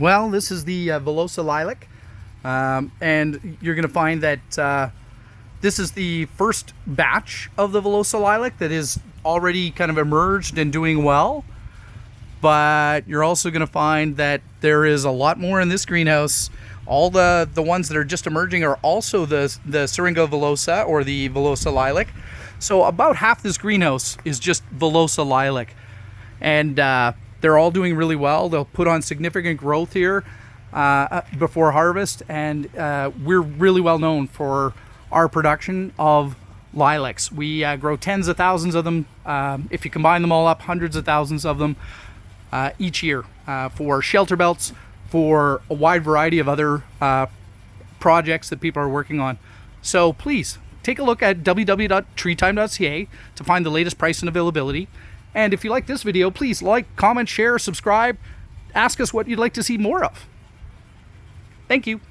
Well, this is the Villosa Lilac, and you're going to find that this is the first batch of the Villosa Lilac that is already kind of emerged and doing well. But you're also going to find that there is a lot more in this greenhouse. All the ones that are just emerging are also the Syringa Villosa or the Villosa Lilac. So about half this greenhouse is just Villosa Lilac. And they're all doing really well. They'll put on significant growth here before harvest. And we're really well known for our production of lilacs. We grow tens of thousands of them. If you combine them all up, hundreds of thousands of them each year for shelter belts, for a wide variety of other projects that people are working on. So please take a look at www.TreeTime.ca to find the latest price and availability. And if you like this video, please like, comment, share, subscribe. Ask us what you'd like to see more of. Thank you.